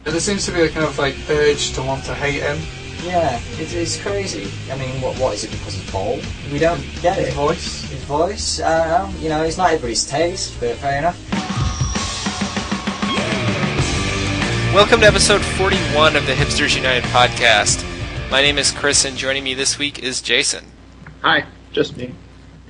There seems to be a kind of like urge to want to hate him. Yeah, it's crazy. I mean, what is it, because he's bald? We don't get it. His voice, I don't know. You know, it's not everybody's taste, but fair enough. Welcome to episode 41 of the Hipsters United podcast. My name is Chris, and joining me this week is Jason. Hi, just me.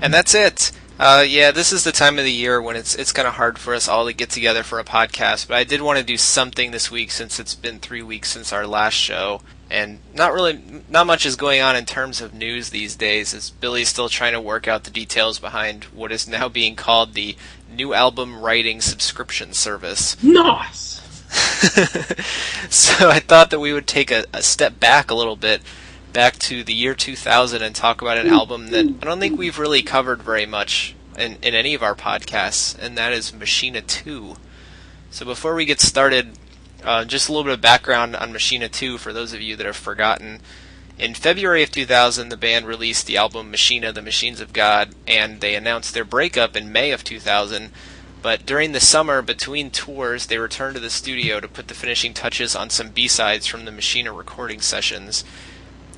And that's it. This is the time of the year when it's kind of hard for us all to get together for a podcast, but I did want to do something this week since it's been 3 weeks since our last show. And not much is going on in terms of news these days, as Billy's still trying to work out the details behind what is now being called the New Album Writing Subscription Service. Nice! So I thought that we would take a step back a little bit, back to the year 2000, and talk about an album that I don't think we've really covered very much in any of our podcasts, and that is Machina II. So before we get started, just a little bit of background on Machina II for those of you that have forgotten. In February of 2000, the band released the album Machina, the Machines of God, and they announced their breakup in May of 2000. But during the summer, between tours, they returned to the studio to put the finishing touches on some B-sides from the Machina recording sessions.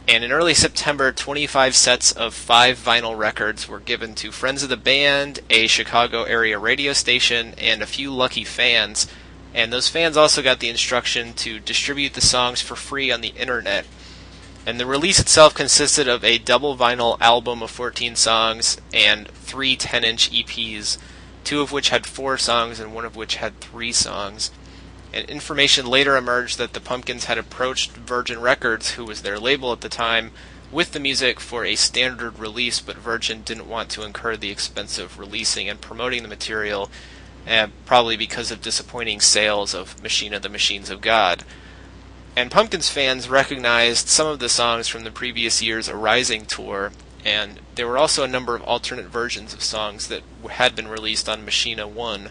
And in early September, 25 sets of 5 vinyl records were given to friends of the band, a Chicago area radio station, and a few lucky fans. And those fans also got the instruction to distribute the songs for free on the internet. And the release itself consisted of a double vinyl album of 14 songs and 3 10-inch EPs, 2 of which had 4 songs and 1 of which had 3 songs. And information later emerged that the Pumpkins had approached Virgin Records, who was their label at the time, with the music for a standard release, but Virgin didn't want to incur the expense of releasing and promoting the material, probably because of disappointing sales of Machina, the Machines of God. And Pumpkins fans recognized some of the songs from the previous year's Arising tour, and there were also a number of alternate versions of songs that had been released on Machina I.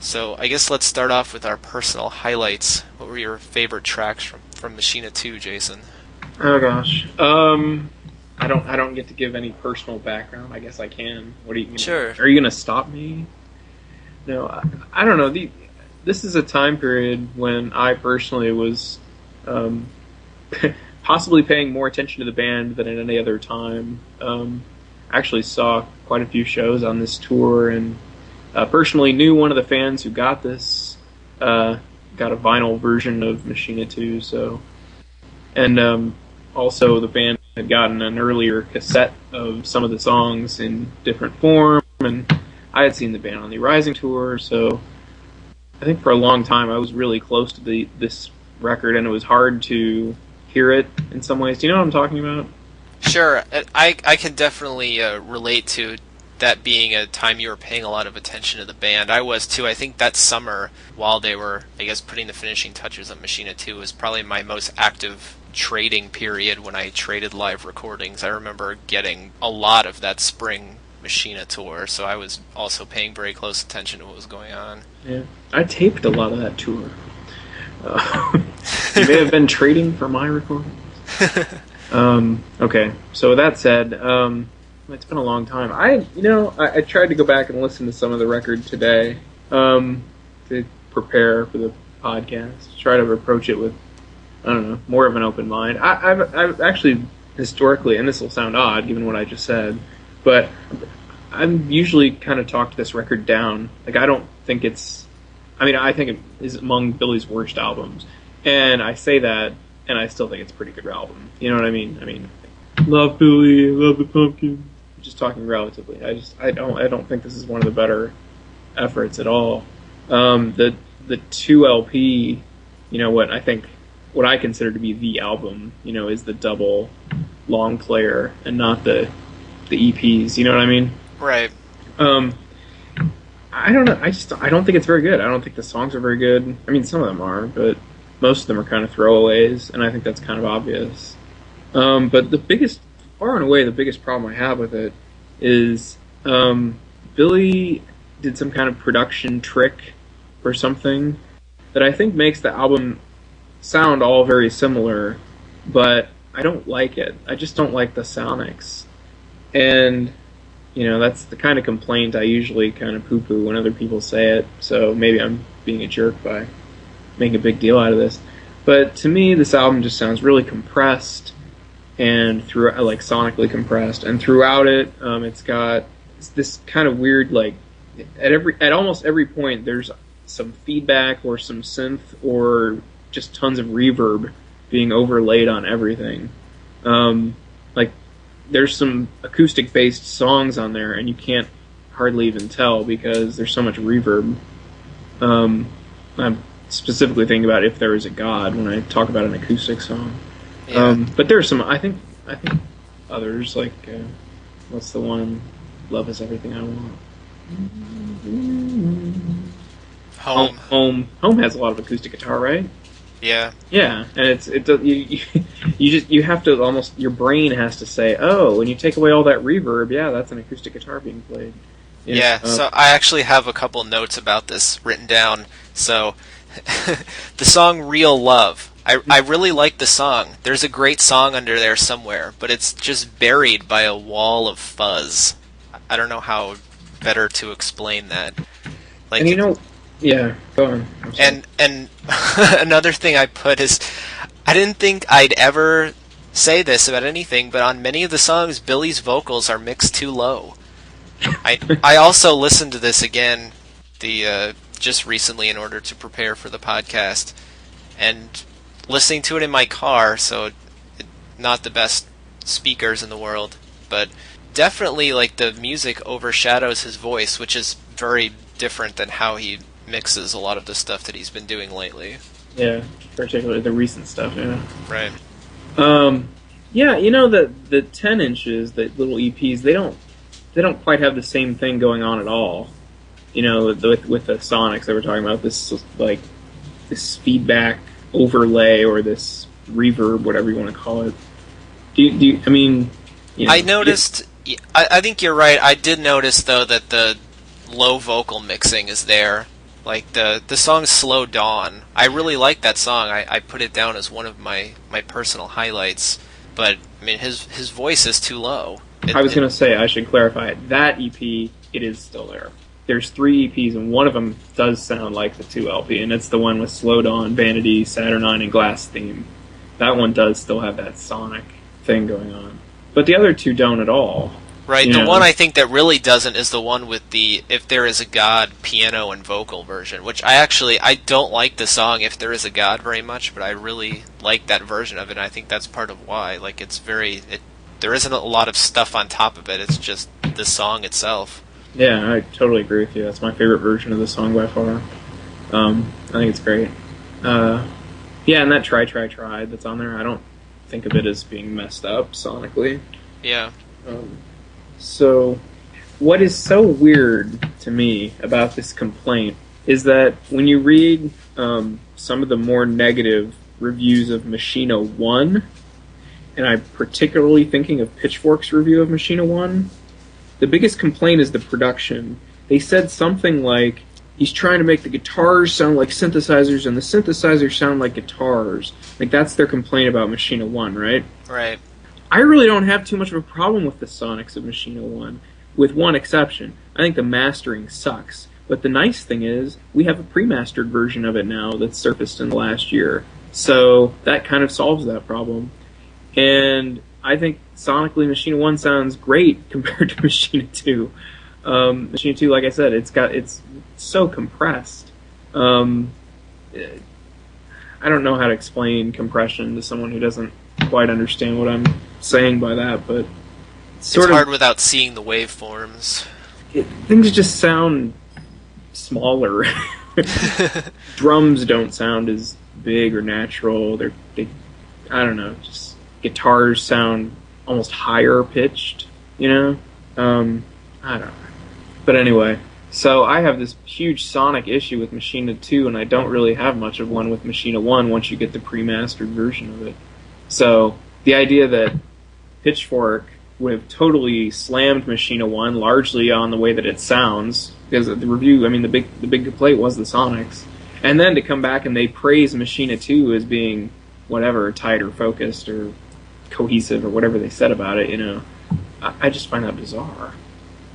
So I guess let's start off with our personal highlights. What were your favorite tracks from Machina II, Jason? Oh gosh, I don't get to give any personal background. I guess I can. What are you gonna? Sure. Are you gonna stop me? No, I don't know. This is a time period when I personally was possibly paying more attention to the band than at any other time. I actually saw quite a few shows on this tour, and personally knew one of the fans who got this, got a vinyl version of Machina II, so, and also the band had gotten an earlier cassette of some of the songs in different form, and I had seen the band on the Rising tour, so I think for a long time I was really close to this record, and it was hard to hear it in some ways. Do you know what I'm talking about? Sure, I can definitely relate to that being a time you were paying a lot of attention to the band. I was too. I think that summer, while they were, I guess, putting the finishing touches on Machina II, was probably my most active trading period when I traded live recordings. I remember getting a lot of that spring Machina tour, so I was also paying very close attention to what was going on. Yeah, I taped a lot of that tour. You may have been trading for my recordings. Okay, so with that said, it's been a long time. I tried to go back and listen to some of the record today to prepare for the podcast. Try to approach it with, I don't know, more of an open mind. I've actually historically, and this will sound odd given what I just said, but I'm usually kind of talked this record down. Like, I don't think it's... I think it is among Billy's worst albums. And I say that, and I still think it's a pretty good album. You know what I mean? Love Billy, love the Pumpkins. Just talking relatively. I don't think this is one of the better efforts at all. The 2 LP, what I consider to be the album, is the double long player and not the EPs. You know what I mean? Right. I don't know. I don't think it's very good. I don't think the songs are very good. Some of them are, but most of them are kind of throwaways, and I think that's kind of obvious. But far and away, the biggest problem I have with it is Billy did some kind of production trick or something that I think makes the album sound all very similar, but I don't like it. I just don't like the sonics. And that's the kind of complaint I usually kind of poo-poo when other people say it, so maybe I'm being a jerk by make a big deal out of this. But to me, this album just sounds really compressed, and like sonically compressed, and throughout it, it's got this kind of weird, like at almost every point there's some feedback or some synth or just tons of reverb being overlaid on everything. Like there's some acoustic based songs on there, and you can't hardly even tell because there's so much reverb. I'm specifically thinking about If There Is a God when I talk about an acoustic song. Yeah. But there's some, I think others, like, what's the one? Love Is Everything I Want. Home has a lot of acoustic guitar, right? Yeah. Yeah, and you have to almost, your brain has to say, oh, when you take away all that reverb, yeah, that's an acoustic guitar being played. Yeah, so I actually have a couple notes about this written down. So, the song Real Love. I really like the song. There's a great song under there somewhere, but it's just buried by a wall of fuzz. I don't know how better to explain that. Like, and yeah, go on. And another thing I put is, I didn't think I'd ever say this about anything, but on many of the songs, Billy's vocals are mixed too low. I also listened to this again just recently in order to prepare for the podcast, and listening to it in my car, so not the best speakers in the world, but definitely like the music overshadows his voice, which is very different than how he mixes a lot of the stuff that he's been doing lately. Yeah, particularly the recent stuff, yeah. Right. Yeah, the 10 inches, the little EPs, they don't quite have the same thing going on at all. With the Sonics that we're talking about, this feedback overlay or this reverb, whatever you want to call it. I noticed. I think you're right. I did notice though that the low vocal mixing is there. Like the song "Slow Dawn." I really like that song. I put it down as one of my personal highlights. But I mean, his voice is too low. I was going to say, I should clarify, that EP, it is still there. There's 3 EPs, and one of them does sound like the 2 LP, and it's the one with Slow Dawn, Vanity, Saturnine, and Glass Theme. That one does still have that sonic thing going on. But the other 2 don't at all. Right, the one I think that really doesn't is the one with the If There Is a God piano and vocal version, which I don't like the song If There Is a God very much, but I really like that version of it, and I think that's part of why. Like, there isn't a lot of stuff on top of it, it's just the song itself. Yeah, I totally agree with you. That's my favorite version of the song by far. I think it's great. Yeah, and that Try that's on there, I don't think of it as being messed up sonically. Yeah. So, what is so weird to me about this complaint is that when you read some of the more negative reviews of Machina 1, and I'm particularly thinking of Pitchfork's review of Machina 1, the biggest complaint is the production. They said something like, he's trying to make the guitars sound like synthesizers and the synthesizers sound like guitars. Like, that's their complaint about Machina 1, right? Right. I really don't have too much of a problem with the sonics of Machina 1, with one exception. I think the mastering sucks. But the nice thing is, we have a pre-mastered version of it now that's surfaced in the last year. So that kind of solves that problem. And I think sonically Machina 1 sounds great compared to Machina 2. Machina 2, like I said, it's so compressed. I don't know how to explain compression to someone who doesn't quite understand what I'm saying by that, but it's hard without seeing the waveforms. Things just sound smaller. Drums don't sound as big or natural. I don't know, just guitars sound almost higher pitched, I don't know. But anyway, so I have this huge sonic issue with Machina 2, and I don't really have much of one with Machina 1 once you get the pre-mastered version of it. So the idea that Pitchfork would have totally slammed Machina 1 largely on the way that it sounds, because the review, the big complaint was the sonics, and then to come back and they praise Machina 2 as being whatever, tight or focused or cohesive or whatever they said about it, I just find that bizarre.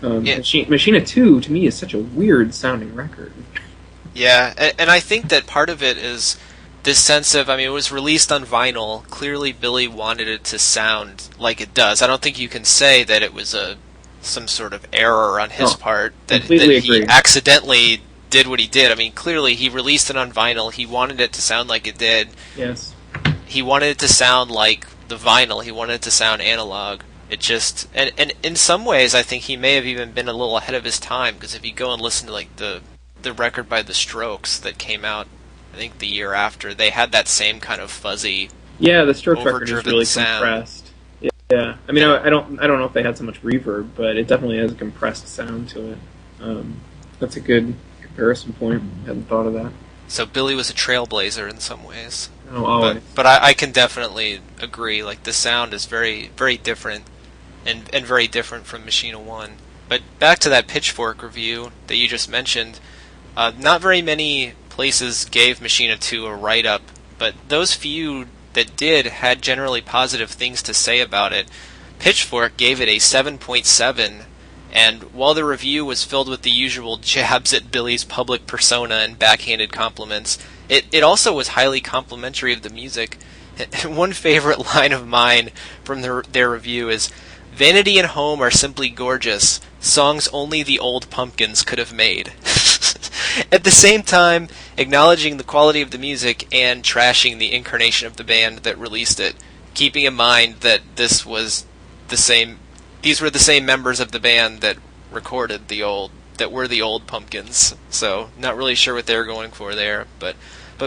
Machina 2 to me is such a weird sounding record. Yeah, and I think that part of it is this sense of, I mean, it was released on vinyl. Clearly, Billy wanted it to sound like it does. I don't think you can say that it was some sort of error on his part, that he accidentally did what he did. I mean, clearly, he released it on vinyl. He wanted it to sound like it did. Yes. He wanted it to sound like the vinyl. He wanted it to sound analog. It just, and in some ways, I think he may have even been a little ahead of his time, because if you go and listen to like the record by The Strokes that came out, I think the year after, they had that same kind of fuzzy, the Strokes record is really sound. Compressed. Yeah, I mean, I don't know if they had so much reverb, but it definitely has a compressed sound to it. That's a good comparison point. I hadn't thought of that. So Billy was a trailblazer in some ways. Oh, always. But I can definitely agree. Like, the sound is very, very different, and very different from Machina 1. But back to that Pitchfork review that you just mentioned, not very many places gave Machina 2 a write-up, but those few that did had generally positive things to say about it. Pitchfork gave it a 7.7, and while the review was filled with the usual jabs at Billy's public persona and backhanded compliments, it also was highly complimentary of the music. One favorite line of mine from their review is, "Vanity and Home are simply gorgeous, songs only the old pumpkins could have made." At the same time, acknowledging the quality of the music and trashing the incarnation of the band that released it, keeping in mind that these were the same members of the band that recorded that were the old Pumpkins. So, not really sure what they were going for there, but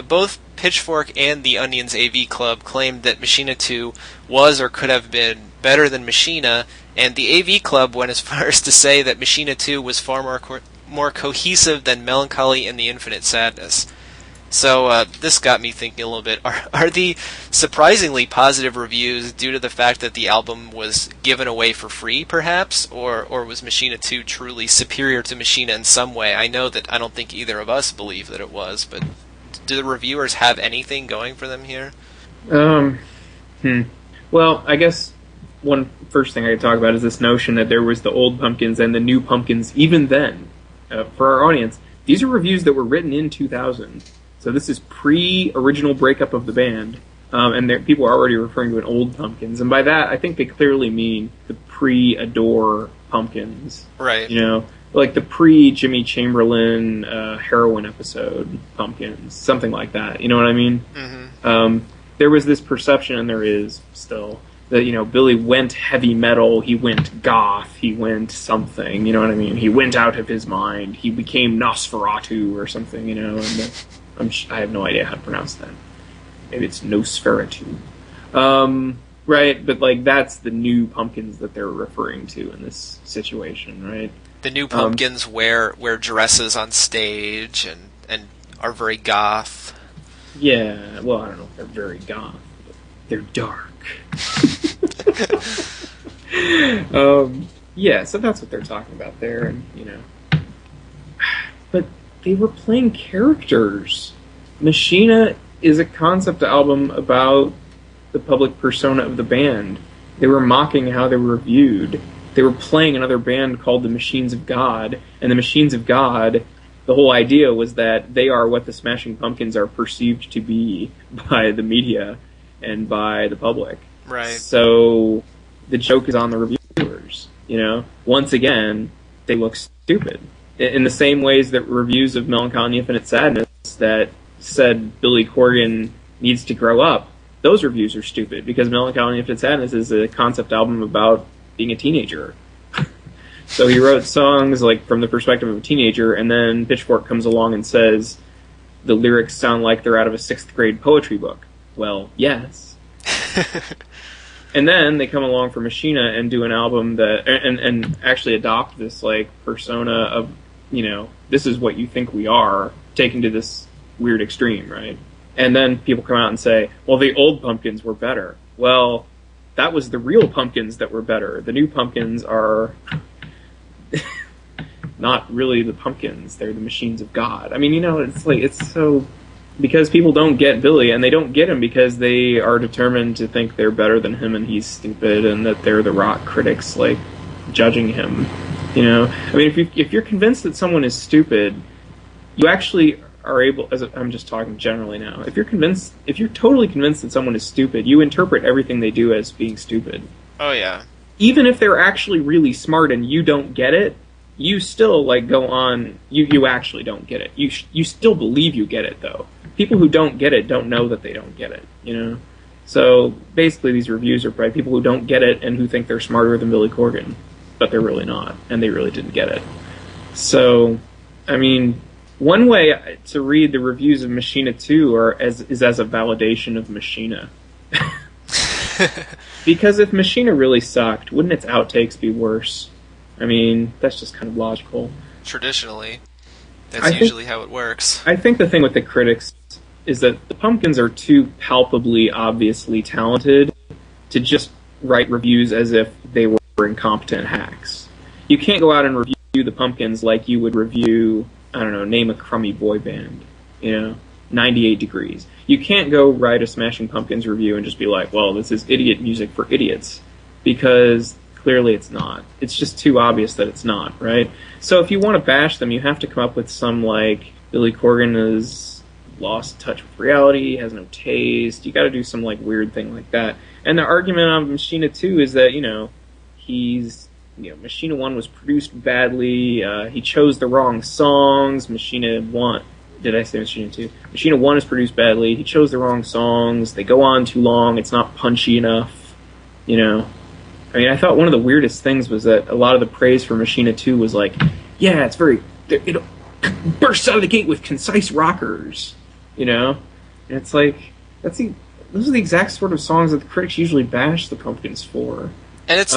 both Pitchfork and the Onion's AV Club claimed that Machina 2 was or could have been better than Machina, and the AV Club went as far as to say that Machina 2 was far more cohesive than Melancholy and the Infinite Sadness. So this got me thinking a little bit. Are the surprisingly positive reviews due to the fact that the album was given away for free, perhaps? Or was Machina 2 truly superior to Machina in some way? I know that I don't think either of us believe that it was, but do the reviewers have anything going for them here? Well, I guess one first thing I could talk about is this notion that there was the old Pumpkins and the new Pumpkins even then. For our audience, these are reviews that were written in 2000. So this is pre-original breakup of the band, and people are already referring to an old Pumpkins. And by that, I think they clearly mean the pre-Adore Pumpkins. Right. You know, like the pre-Jimmy Chamberlain heroin episode Pumpkins, something like that. You know what I mean? Mm-hmm. There was this perception, and there is still, that, you know, Billy went heavy metal, he went goth, he went something, you know what I mean? He went out of his mind, he became Nosferatu or something, you know, and I have no idea how to pronounce that. Maybe it's Nosferatu. Right, but like that's the new Pumpkins that they're referring to in this situation, right? The new Pumpkins wear dresses on stage and are very goth. Yeah, well, I don't know if they're very goth, but they're dark. Yeah, so that's what they're talking about there, and you know, but they were playing characters. Machina is a concept album about the public persona of the band. They were mocking how they were viewed. They were playing another band called the Machines of God, and the Machines of God, the whole idea was that they are what the Smashing Pumpkins are perceived to be by the media and by the public. Right. So the joke is on the reviewers, you know? Once again, they look stupid. In the same ways that reviews of Melancholy and Infinite Sadness that said Billy Corgan needs to grow up, those reviews are stupid, because Melancholy and Infinite Sadness is a concept album about being a teenager. So he wrote songs like from the perspective of a teenager, and then Pitchfork comes along and says the lyrics sound like they're out of a 6th grade poetry book. Well, yes. And then they come along for Machina and do an album that and actually adopt this like persona of, you know, this is what you think we are, taken to this weird extreme, right? And then people come out and say, well, the old Pumpkins were better. Well, that was the real Pumpkins that were better. The new Pumpkins are not really the Pumpkins. They're the Machines of God. I mean, you know, it's like, it's so... Because people don't get Billy, and they don't get him because they are determined to think they're better than him and he's stupid, and that they're the rock critics, like, judging him. You know? I mean, if you're convinced that someone is stupid, you actually are able, I'm just talking generally now, if you're totally convinced that someone is stupid, you interpret everything they do as being stupid. Oh, yeah. Even if they're actually really smart and you don't get it, you still, like, go on, you actually don't get it. You still believe you get it, though. People who don't get it don't know that they don't get it, you know? So, basically, these reviews are by people who don't get it and who think they're smarter than Billy Corgan, but they're really not, and they really didn't get it. So, I mean, one way to read the reviews of Machina II is as a validation of Machina. Because if Machina really sucked, wouldn't its outtakes be worse? I mean, that's just kind of logical. Traditionally, that's usually how it works. I think the thing with the critics is that the Pumpkins are too palpably, obviously talented to just write reviews as if they were incompetent hacks. You can't go out and review the Pumpkins like you would review, I don't know, name a crummy boy band, 98 Degrees. You can't go write a Smashing Pumpkins review and just be like, well, this is idiot music for idiots, because clearly it's not. It's just too obvious that it's not, right? So if you want to bash them, you have to come up with some, like, Billy Corgan has lost touch with reality, has no taste. You got to do some, like, weird thing like that. And the argument on Machina 2 is that, Machina 1 was produced badly, he chose the wrong songs, Machina 1... Did I say Machina 2? Machina 1 is produced badly, he chose the wrong songs, they go on too long, it's not punchy enough, I mean, I thought one of the weirdest things was that a lot of the praise for Machina 2 was like, yeah, it's it bursts out of the gate with concise rockers, And it's like, those are the exact sort of songs that the critics usually bash the Pumpkins for. And it's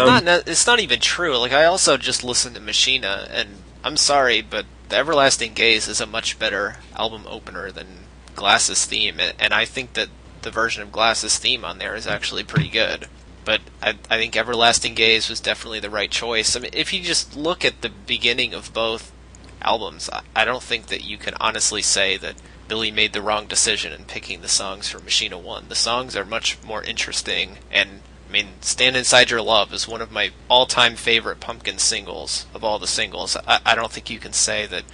not even true. Like, I also just listened to Machina, and I'm sorry, but The Everlasting Gaze is a much better album opener than Glass's Theme, and I think that the version of Glass's Theme on there is actually pretty good. But I think Everlasting Gaze was definitely the right choice. I mean, if you just look at the beginning of both albums, I don't think that you can honestly say that Billy made the wrong decision in picking the songs for Machina 1. The songs are much more interesting, and I mean, Stand Inside Your Love is one of my all-time favorite Pumpkin singles of all the singles. I don't think you can say that,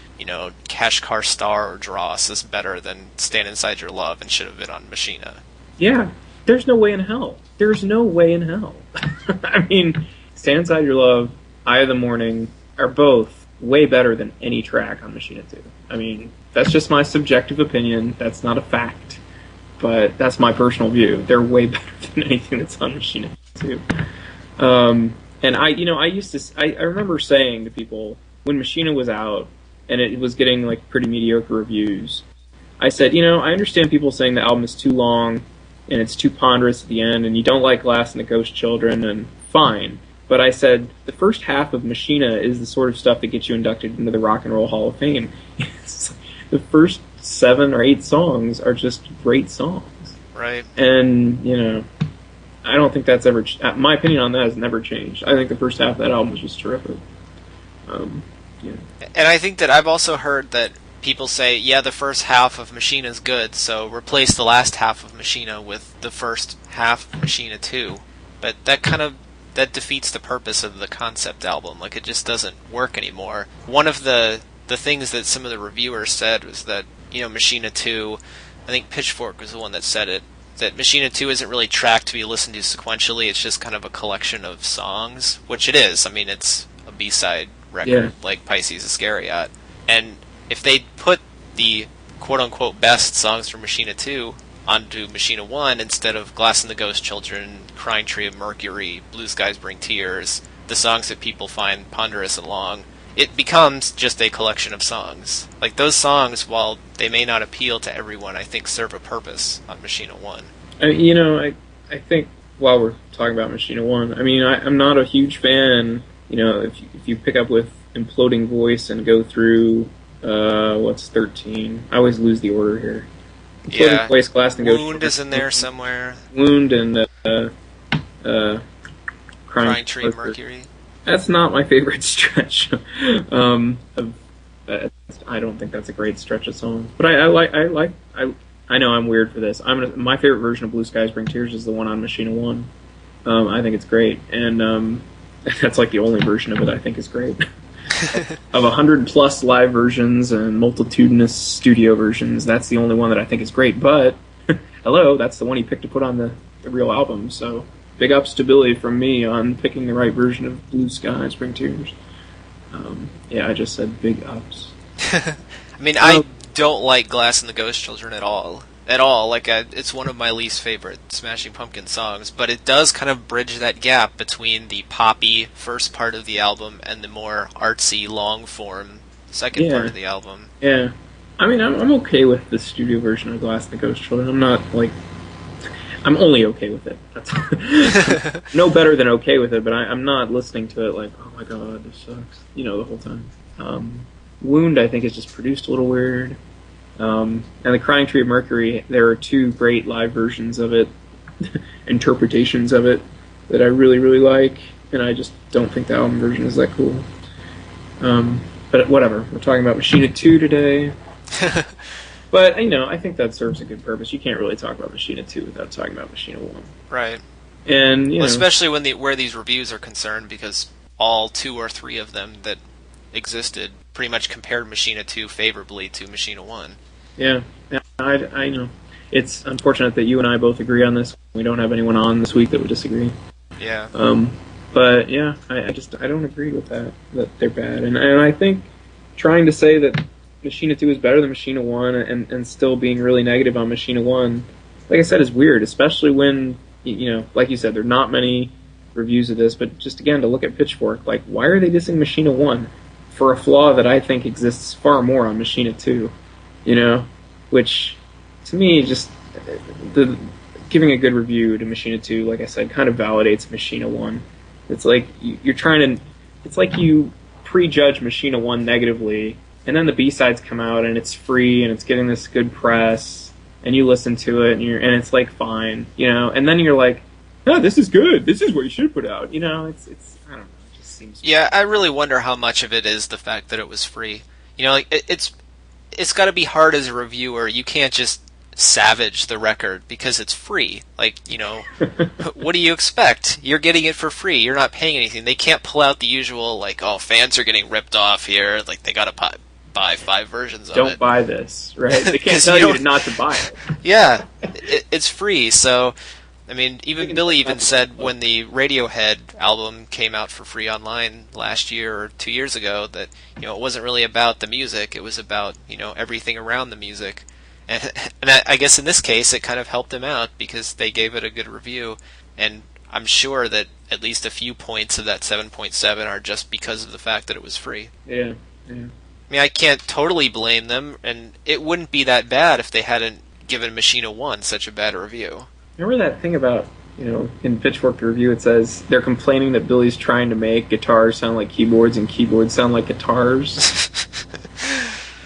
Cash Car Star or Dross is better than Stand Inside Your Love and should have been on Machina. Yeah, there's no way in hell. There's no way in hell. I mean, Stand Inside Your Love, Eye of the Morning are both way better than any track on Machina 2. I mean, that's just my subjective opinion. That's not a fact. But that's my personal view. They're way better than anything that's on Machina 2. And I remember saying to people, when Machina was out, and it was getting, like, pretty mediocre reviews, I said, I understand people saying the album is too long, and it's too ponderous at the end, and you don't like Glass and the Ghost Children, and fine. But I said, the first half of Machina is the sort of stuff that gets you inducted into the Rock and Roll Hall of Fame. The first 7 or 8 songs are just great songs. Right. And, I don't think that's ever... my opinion on that has never changed. I think the first half of that album was just terrific. And I think that I've also heard that people say, yeah, the first half of Machina is good, so replace the last half of Machina with the first half of Machina 2. But that defeats the purpose of the concept album. Like, it just doesn't work anymore. One of the things that some of the reviewers said was that, Machina 2, I think Pitchfork was the one that said it, that Machina 2 isn't really tracked to be listened to sequentially, it's just kind of a collection of songs, which it is. I mean, it's a B-side record, like Pisces Iscariot. And if they put the quote-unquote best songs from Machina 2 onto Machina 1 instead of Glass and the Ghost Children, Crying Tree of Mercury, Blue Skies Bring Tears, the songs that people find ponderous and long, it becomes just a collection of songs. Like, those songs, while they may not appeal to everyone, I think serve a purpose on Machina 1. I think while we're talking about Machina 1, I mean, I'm not a huge fan, if you pick up with Imploding Voice and go through, what's 13? I always lose the order here. Imploding Voice, Glass and Ghost. Wound is in there somewhere. Wound and, Crying Tree of Mercury. That's not my favorite stretch. I don't think that's a great stretch of songs, but I know I'm weird for this. My favorite version of Blue Skies Bring Tears is the one on Machina 1. I think it's great, and that's like the only version of it I think is great. of 100+ live versions and multitudinous studio versions, that's the only one that I think is great. But hello, that's the one he picked to put on the real album. So big ups to Billy from me on picking the right version of Blue Sky, Spring Tears. Yeah, I just said big ups. I mean, I don't like Glass and the Ghost Children at all. Like, it's one of my least favorite Smashing Pumpkins songs, but it does kind of bridge that gap between the poppy first part of the album and the more artsy, long-form second part of the album. Yeah. I mean, I'm okay with the studio version of Glass and the Ghost Children. I'm not, like... I'm only okay with it. That's no better than okay with it, but I'm not listening to it like, oh my god, this sucks, the whole time. Wound, I think, is just produced a little weird. And The Crying Tree of Mercury, there are 2 great live versions of it, interpretations of it, that I really, really like, and I just don't think the album version is that cool. But whatever, we're talking about Machina II today. But, I think that serves a good purpose. You can't really talk about Machina II without talking about Machina 1. Right. And, especially where these reviews are concerned, because all 2 or 3 of them that existed pretty much compared Machina 2 favorably to Machina 1. Yeah, I know. It's unfortunate that you and I both agree on this. We don't have anyone on this week that would disagree. Yeah. But, yeah, I don't agree with that they're bad. And I think trying to say that Machina 2 is better than Machina 1 and still being really negative on Machina 1, like I said, is weird, especially when, like you said, there are not many reviews of this, but just again, to look at Pitchfork, like, why are they dissing Machina 1 for a flaw that I think exists far more on Machina 2, which, to me, just, giving a good review to Machina 2, like I said, kind of validates Machina 1. It's like, it's like you prejudge Machina 1 negatively, and then the B-sides come out, and it's free, and it's getting this good press, and you listen to it, and it's like fine, and then you're like, oh, this is good. This is what you should put out. It's I don't know. It just seems. Yeah, I really wonder how much of it is the fact that it was free. Like it's got to be hard as a reviewer. You can't just savage the record because it's free. Like, what do you expect? You're getting it for free. You're not paying anything. They can't pull out the usual, like, oh, fans are getting ripped off here. Like, they got to buy 5 versions of it. Don't buy this, right? They can't tell you not to buy it. Yeah, it's free, so... I mean, even Billy even said when the Radiohead album came out for free online last year or 2 years ago that, it wasn't really about the music, it was about, everything around the music. And I guess in this case it kind of helped them out because they gave it a good review, and I'm sure that at least a few points of that 7.7 are just because of the fact that it was free. Yeah. I mean, I can't totally blame them, and it wouldn't be that bad if they hadn't given Machina 1 such a bad review. Remember that thing about, in Pitchfork review it says they're complaining that Billy's trying to make guitars sound like keyboards and keyboards sound like guitars?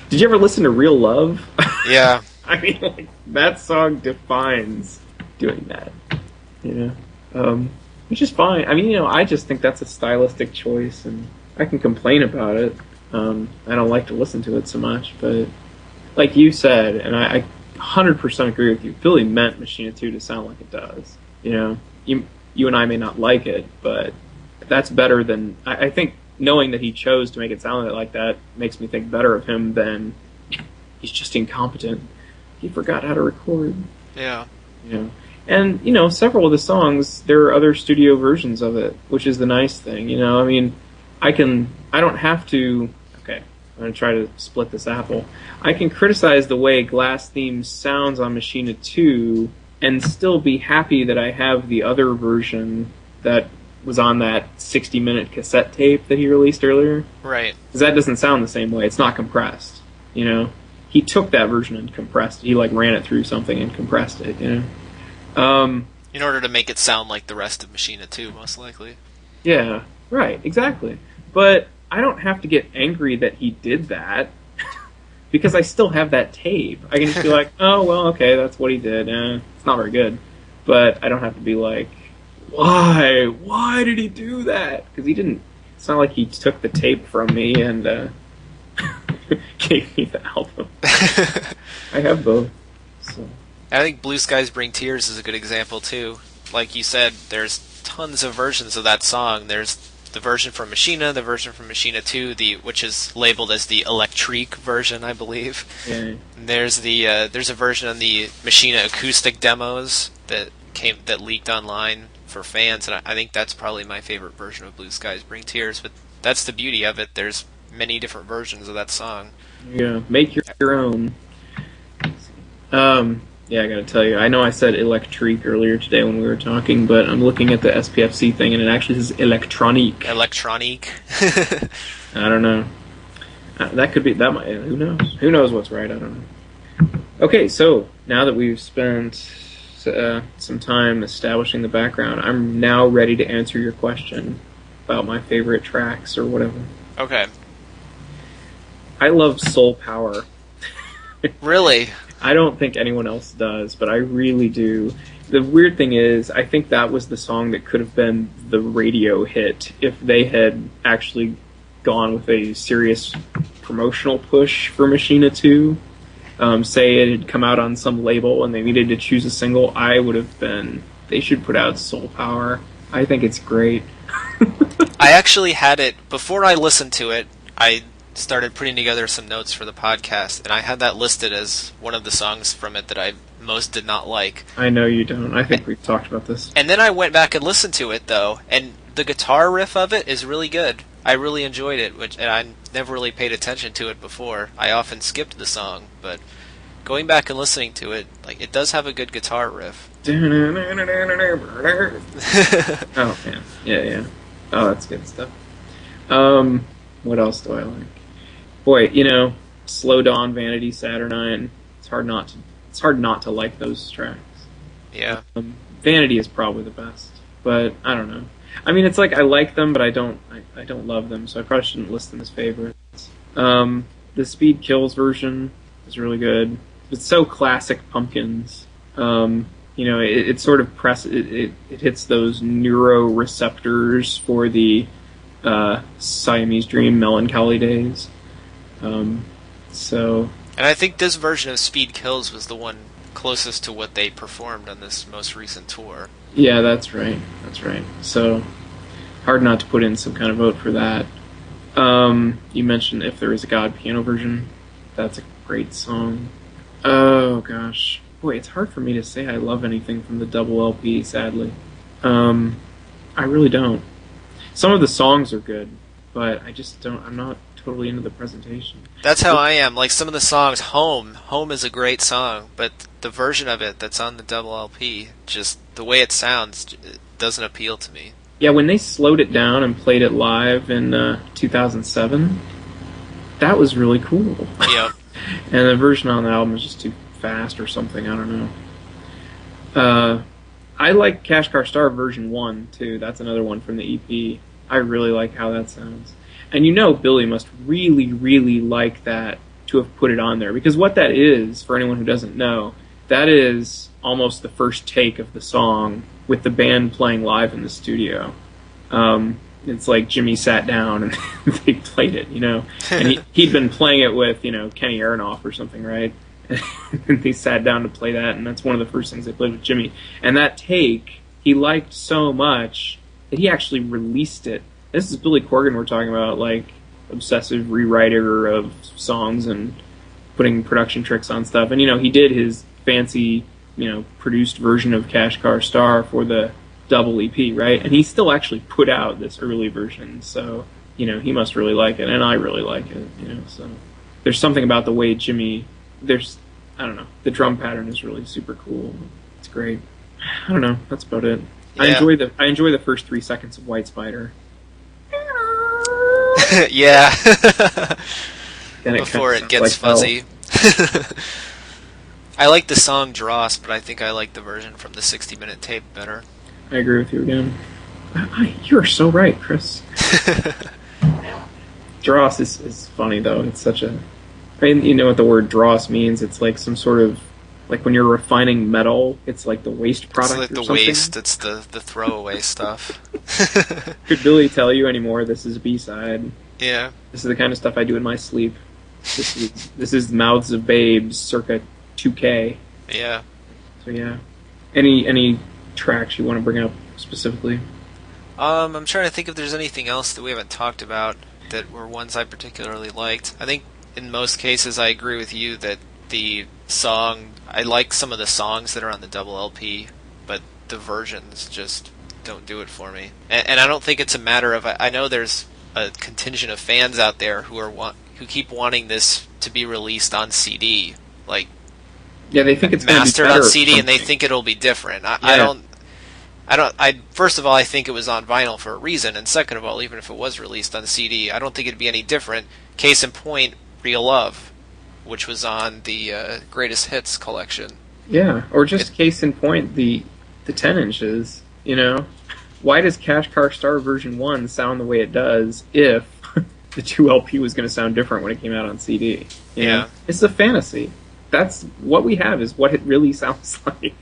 Did you ever listen to Real Love? Yeah. I mean, like, that song defines doing that, which is fine. I mean, I just think that's a stylistic choice, and I can complain about it. I don't like to listen to it so much, but like you said, and I 100% agree with you, Billy meant Machina 2 to sound like it does. You and I may not like it, but that's better than... I think knowing that he chose to make it sound like that makes me think better of him than he's just incompetent. He forgot how to record. Yeah. And, several of the songs, there are other studio versions of it, which is the nice thing, I mean, I don't have to... Okay, I'm going to try to split this apple. I can criticize the way Glass Theme sounds on Machina 2 and still be happy that I have the other version that was on that 60-minute cassette tape that he released earlier. Right. Because that doesn't sound the same way. It's not compressed, He took that version and compressed it. He, ran it through something and compressed it, in order to make it sound like the rest of Machina 2, most likely. Yeah, right, exactly. But I don't have to get angry that he did that because I still have that tape. I can just be like, oh, well, okay, that's what he did. It's not very good. But I don't have to be like, why? Why did he do that? Because he didn't. It's not like he took the tape from me and gave me the album. I have both. So. I think Blue Skies Bring Tears is a good example, too. Like you said, there's tons of versions of that song. There's the version from Machina, the version from Machina II, which is labeled as the electric version, I believe. Yeah. There's a version on the Machina acoustic demos that leaked online for fans, and I think that's probably my favorite version of Blue Skies Bring Tears. But that's the beauty of it. There's many different versions of that song. Yeah, make your own. Yeah, I gotta tell you, I know I said electric earlier today when we were talking, but I'm looking at the SPFC thing and it actually says electronique. Electronique. I don't know. That could be, that might, who knows? Who knows what's right, I don't know. Okay, so now that we've spent some time establishing the background, I'm now ready to answer your question about my favorite tracks or whatever. Okay. I love Soul Power. Really? I don't think anyone else does, but I really do. The weird thing is, I think that was the song that could have been the radio hit if they had actually gone with a serious promotional push for Machina II. Say it had come out on some label and they needed to choose a single, I would have been, they should put out Soul Power. I think it's great. I actually had it, before I listened to it, I started putting together some notes for the podcast, and I had that listed as one of the songs from it that I most did not like. I know you don't. I think we've talked about this. And then I went back and listened to it, though, and the guitar riff of it is really good. I really enjoyed it, and I never really paid attention to it before. I often skipped the song, but going back and listening to it, like, it does have a good guitar riff. Oh, man. Yeah. Oh, that's good stuff. What else do I like? Boy, Slow Dawn, Vanity, Saturnine. It's hard not to like those tracks. Yeah. Vanity is probably the best, but I don't know. I mean, it's like I like them, but I don't love them, so I probably shouldn't list them as favorites. The Speed Kills version is really good. It's so classic Pumpkins. It sort of it hits those neuroreceptors for the Siamese Dream Melancholy days. And I think this version of Speed Kills was the one closest to what they performed on this most recent tour. Yeah, that's right. So, hard not to put in some kind of vote for that. You mentioned If There Is a God piano version. That's a great song. Oh, gosh. Boy, it's hard for me to say I love anything from the double LP, sadly. I really don't. Some of the songs are good, but I'm not totally into the presentation. That's how I am. Like, some of the songs, Home is a great song, but the version of it that's on the double LP, just the way it sounds, it doesn't appeal to me. Yeah, when they slowed it down and played it live in 2007, that was really cool. Yep. And the version on the album is just too fast or something, I don't know. I like Cash Car Star version 1, too. That's another one from the EP. I really like how that sounds. And Billy must really, really like that to have put it on there. Because what that is, for anyone who doesn't know, that is almost the first take of the song with the band playing live in the studio. It's like Jimmy sat down and they played it, And he'd been playing it with, Kenny Aronoff or something, right? And they sat down to play that, and that's one of the first things they played with Jimmy. And that take, he liked so much that he actually released it. This is Billy Corgan we're talking about, like, obsessive rewriter of songs and putting production tricks on stuff. And, he did his fancy, produced version of Cash Car Star for the double EP, right? And he still actually put out this early version, so, he must really like it, and I really like it, so. There's something about the way Jimmy... I don't know. The drum pattern is really super cool. It's great. I don't know. That's about it. Yeah. I enjoy the first 3 seconds of White Spider. Yeah. Then before it gets fuzzy. I like the song Dross, but I think I like the version from the 60-minute tape better. I agree with you again. You're so right, Chris. Dross is funny, though. It's such a... I mean, you know what the word dross means? It's like some sort of... Like when you're refining metal, it's like the waste product or something. It's like the waste. It's the throwaway stuff. Could Billy tell you anymore? This is a B-side. Yeah. This is the kind of stuff I do in my sleep. This is Mouths of Babes circa 2K. Yeah. So yeah. Any tracks you want to bring up specifically? I'm trying to think if there's anything else that we haven't talked about that were ones I particularly liked. I think in most cases I agree with you that I like some of the songs that are on the double LP, but the versions just don't do it for me. And I don't think it's a matter of, I know there's a contingent of fans out there who keep wanting this to be released on CD, like yeah, they think it's mastered gonna be on CD, and they something. think it'll be different. First of all, I think it was on vinyl for a reason, and second of all, even if it was released on CD, I don't think it'd be any different. Case in point, Real Love, which was on the Greatest Hits collection. Yeah, or just case in point, the 10 inches, you know? Why does Cash Car Star version 1 sound the way it does if the 2LP was going to sound different when it came out on CD? You know? It's a fantasy. That's what we have, is what it really sounds like.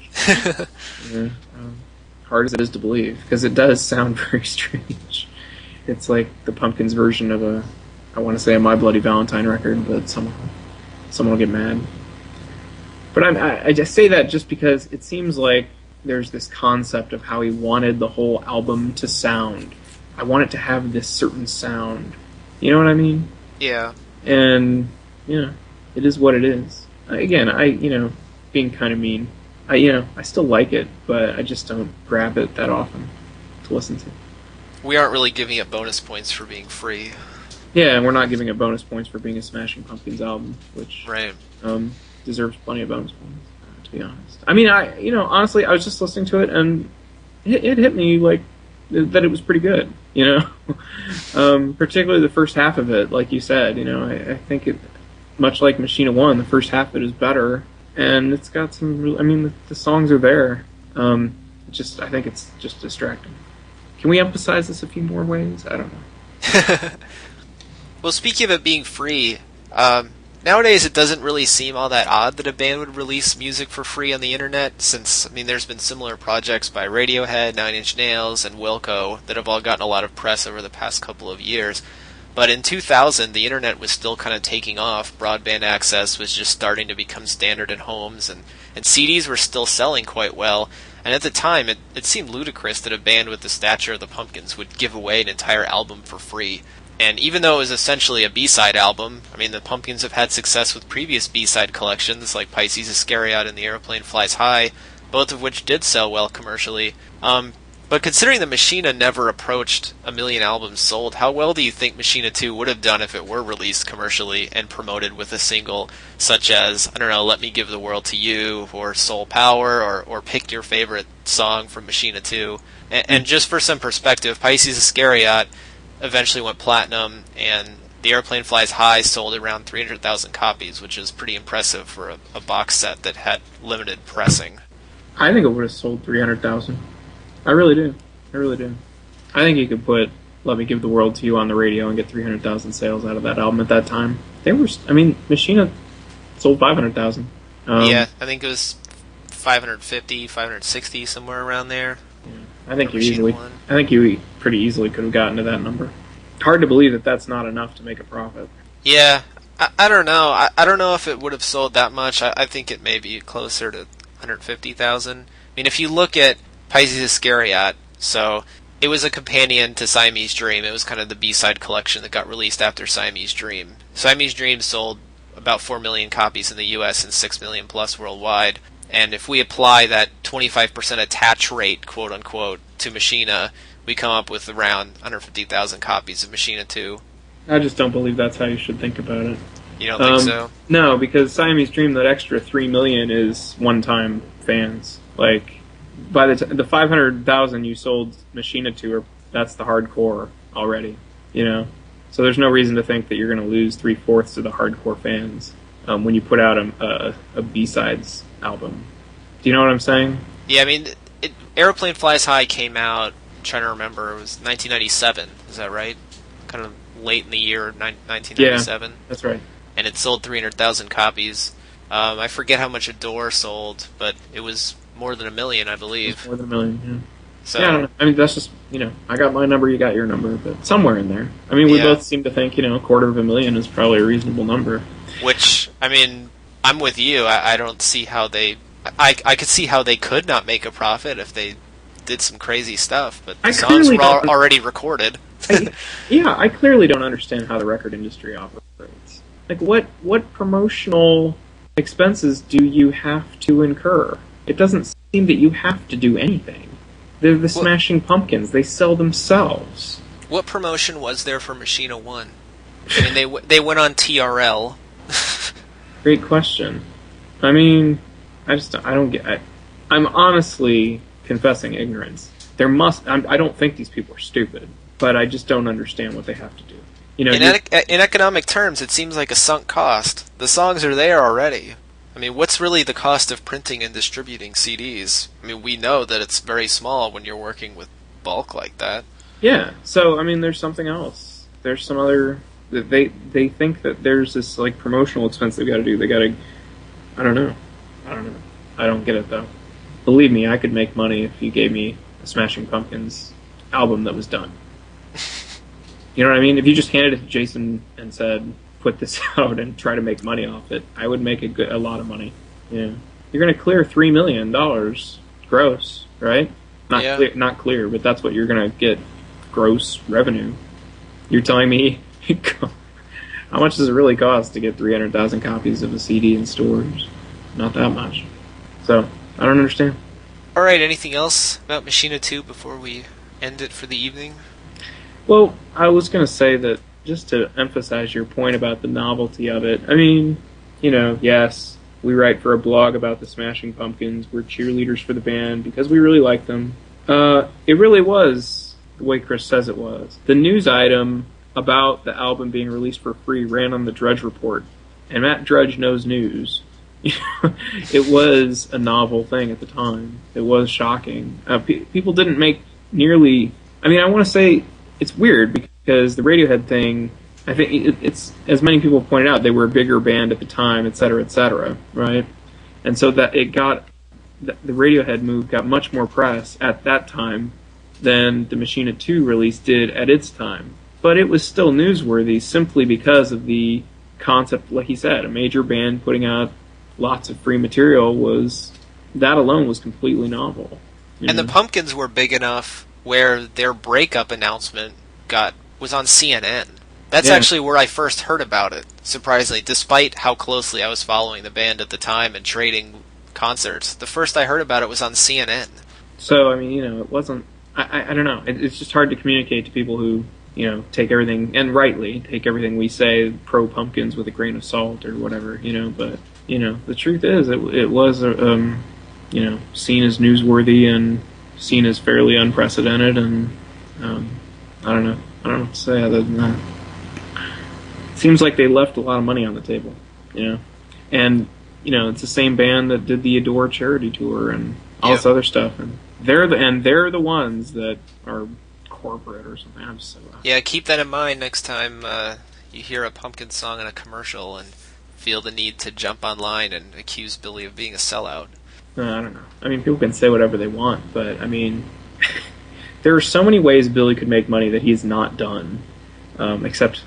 Yeah, hard as it is to believe, because it does sound very strange. It's like the Pumpkins version of I want to say a My Bloody Valentine record, but someone will get mad. But I just say that just because it seems like there's this concept of how he wanted the whole album to sound. I want it to have this certain sound. You know what I mean? Yeah. And, yeah, it is what it is. Again, being kind of mean, I still like it, but I just don't grab it that often to listen to. We aren't really giving it bonus points for being free. Yeah, and we're not giving it bonus points for being a Smashing Pumpkins album, which right. Deserves plenty of bonus points, to be honest. I mean, honestly, I was just listening to it, and it hit me like that it was pretty good, you know? Particularly the first half of it, like you said, I think it, much like Machina 1, the first half of it is better, and it's got some the songs are there. I think it's just distracting. Can we emphasize this a few more ways? I don't know. Well, speaking of it being free, nowadays it doesn't really seem all that odd that a band would release music for free on the internet, since, there's been similar projects by Radiohead, Nine Inch Nails, and Wilco that have all gotten a lot of press over the past couple of years. But in 2000, the internet was still kind of taking off. Broadband access was just starting to become standard in homes, and CDs were still selling quite well. And at the time, it seemed ludicrous that a band with the stature of the Pumpkins would give away an entire album for free. And even though it was essentially a B-side album, the Pumpkins have had success with previous B-side collections like Pisces Iscariot and The Airplane Flies High, both of which did sell well commercially. But considering that Machina never approached 1 million albums sold, how well do you think Machina II would have done if it were released commercially and promoted with a single such as, Let Me Give the World to You, or Soul Power, or pick your favorite song from Machina II? And just for some perspective, Pisces Iscariot eventually went platinum, and The Airplane Flies High sold around 300,000 copies, which is pretty impressive for a box set that had limited pressing. I think it would have sold 300,000. I really do. I think you could put Let Me Give the World to You on the radio and get 300,000 sales out of that album at that time. Machina sold 500,000. Yeah, I think it was 550, 560, somewhere around there. Yeah. I think you pretty easily could have gotten to that number. Hard to believe that that's not enough to make a profit. Yeah, I don't know. I don't know if it would have sold that much. I think it may be closer to 150,000. If you look at Pisces Iscariot, so it was a companion to Siamese Dream. It was kind of the B-side collection that got released after Siamese Dream. Siamese Dream sold about 4 million copies in the US and 6 million plus worldwide. And if we apply that 25% attach rate, quote unquote, to Machina, we come up with around 150,000 copies of Machina 2. I just don't believe that's how you should think about it. You don't think so? No, because Siamese Dream, that extra 3 million is one-time fans. Like, by the 500,000 you sold Machina 2, that's the hardcore already, So there's no reason to think that you're going to lose 3/4 of the hardcore fans when you put out a B-sides album. Do you know what I'm saying? Yeah, Airplane Flies High came out, I'm trying to remember, it was 1997, is that right? Kind of late in the year, 1997. Yeah, that's right. And it sold 300,000 copies. I forget how much Adore sold, but it was more than 1 million, I believe. More than 1 million, yeah. So, yeah, I don't know. That's just, I got my number, you got your number, but somewhere in there. We both seem to think, 250,000 is probably a reasonable number. Which, I'm with you. I don't see how I could see how they could not make a profit if they did some crazy stuff, but I the songs clearly were already recorded. I clearly don't understand how the record industry operates. Like, what promotional expenses do you have to incur? It doesn't seem that you have to do anything. They're the Smashing Pumpkins. They sell themselves. What promotion was there for Machina 1? I mean, they went on TRL. Great question. I mean, I don't get. I'm honestly confessing ignorance. I don't think these people are stupid, but I just don't understand what they have to do. You know, in economic terms, it seems like a sunk cost. The songs are there already. I mean, what's really the cost of printing and distributing CDs? I mean, we know that it's very small when you're working with bulk like that. Yeah, so, I mean, there's something else. There's some other... They think that there's this, like, promotional expense they've got to do. They got to... I don't know. I don't get it, though. Believe me, I could make money if you gave me a Smashing Pumpkins album that was done. You know what I mean? If you just handed it to Jason and said, put this out and try to make money off it, I would make a lot of money. Yeah. You're going to clear $3 million gross, right? Not clear, but that's what you're going to get gross revenue. You're telling me how much does it really cost to get 300,000 copies of a CD in stores? Not that much. So, I don't understand. Alright, anything else about Machina 2 before we end it for the evening? Well, I was going to say that, just to emphasize your point about the novelty of it, I mean, you know, yes, we write for a blog about the Smashing Pumpkins, we're cheerleaders for the band because we really like them. It really was the way Chris says it was. The news item about the album being released for free ran on the Drudge Report, and Matt Drudge knows news. It was a novel thing at the time. It was shocking. People didn't make nearly... I mean, I want to say it's weird because the Radiohead thing, I think it's, as many people pointed out, they were a bigger band at the time, et cetera, right? And so that it got... The Radiohead move got much more press at that time than the Machina 2 release did at its time. But it was still newsworthy simply because of the concept, like he said, a major band putting out lots of free material that alone was completely novel. And the Pumpkins were big enough where their breakup announcement was on CNN. That's actually where I first heard about it, surprisingly, despite how closely I was following the band at the time and trading concerts. The first I heard about it was on CNN. So, I mean, you know, it wasn't... I don't know. It's just hard to communicate to people who, you know, take everything, and rightly, take everything we say pro-Pumpkins with a grain of salt or whatever, you know, but... You know, the truth is, it was, you know, seen as newsworthy and seen as fairly unprecedented, and I don't know what to say other than that. It seems like they left a lot of money on the table, you know, and you know, it's the same band that did the Adore charity tour and all this other stuff, and they're the ones that are corporate or something. I'm just so keep that in mind next time you hear a Pumpkin song in a commercial and feel the need to jump online and accuse Billy of being a sellout. I don't know. I mean, people can say whatever they want, but I mean, there are so many ways Billy could make money that he's not done, except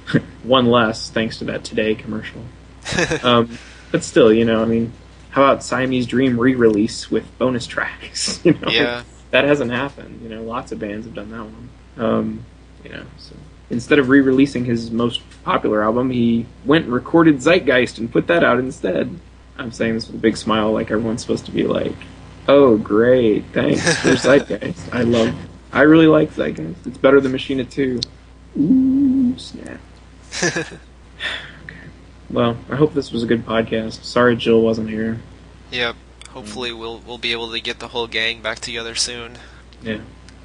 one less, thanks to that Today commercial. But still, you know, I mean, how about Siamese Dream re-release with bonus tracks? You know, yeah, that hasn't happened. You know, lots of bands have done that one. You know, so instead of re-releasing his most popular album, he went and recorded Zeitgeist and put that out instead. I'm saying this with a big smile, like everyone's supposed to be like, oh, great, thanks for Zeitgeist. I really like Zeitgeist. It's better than Machina 2. Ooh, snap. Okay. Well, I hope this was a good podcast. Sorry Jill wasn't here. Yep. Hopefully we'll be able to get the whole gang back together soon. Yeah.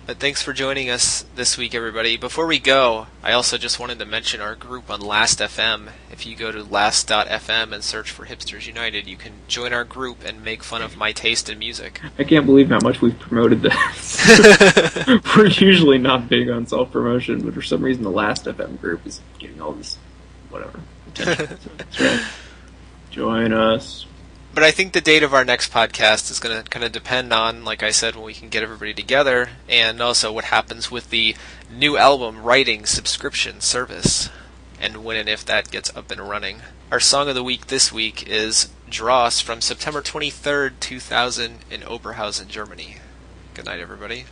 But thanks for joining us this week, everybody. Before we go, I also just wanted to mention our group on Last.fm. If you go to last.fm and search for Hipsters United, you can join our group and make fun of my taste in music. I can't believe how much we've promoted this. We're usually not big on self-promotion, but for some reason the Last.fm group is getting all this, whatever, attention. So that's right. Join us. But I think the date of our next podcast is going to kind of depend on, like I said, when we can get everybody together, and also what happens with the new album writing subscription service, and when and if that gets up and running. Our song of the week this week is Dross from September 23rd, 2000 in Oberhausen, Germany. Good night, everybody.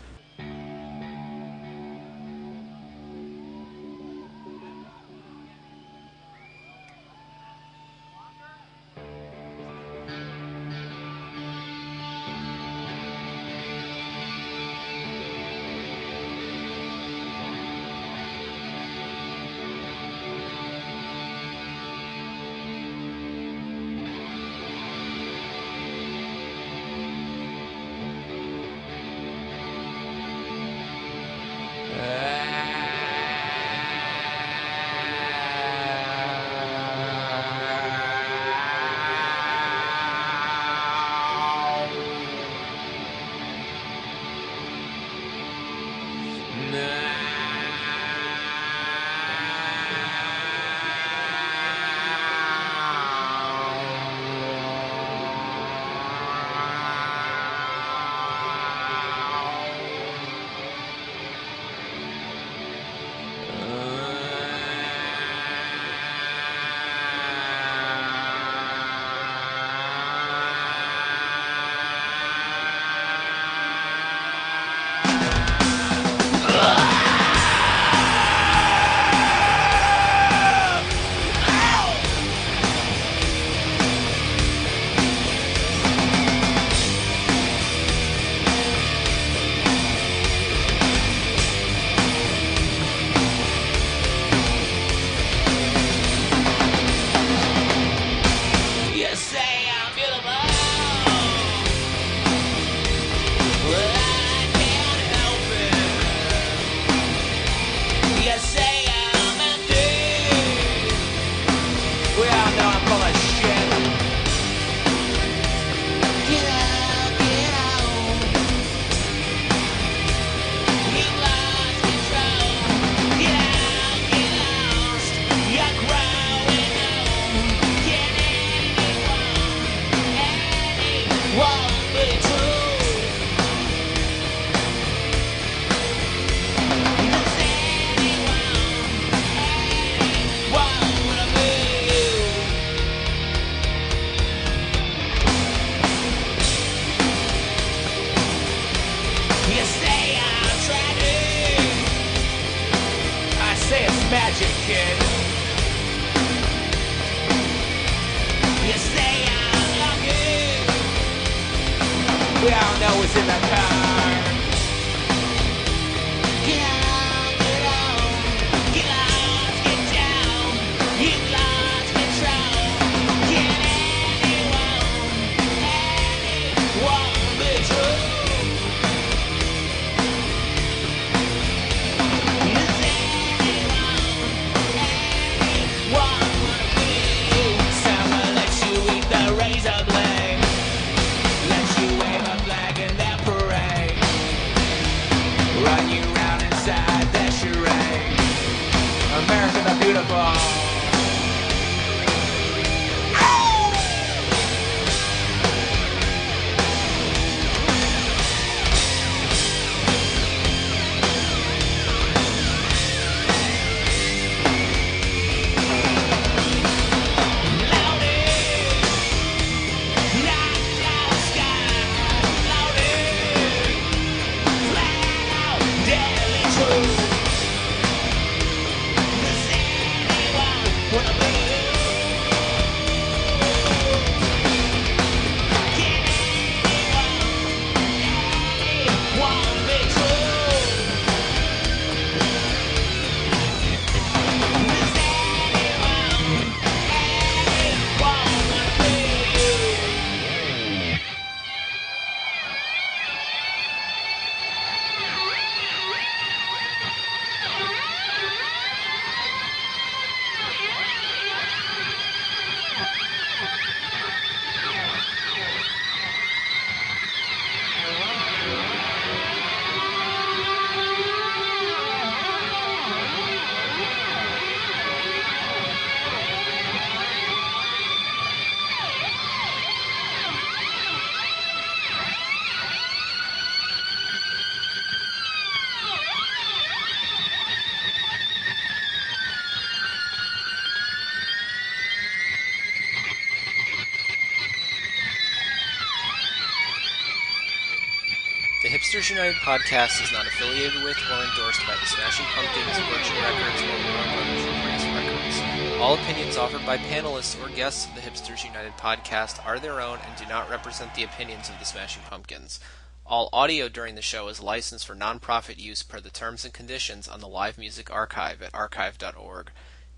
The Hipsters United podcast is not affiliated with or endorsed by the Smashing Pumpkins, Virgin Records, or Warner Brothers Records Records. All opinions offered by panelists or guests of the Hipsters United podcast are their own and do not represent the opinions of the Smashing Pumpkins. All audio during the show is licensed for non-profit use per the terms and conditions on the Live Music Archive at archive.org.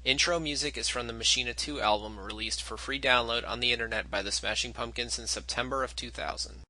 Intro music is from the Machina II album released for free download on the internet by the Smashing Pumpkins in September of 2000.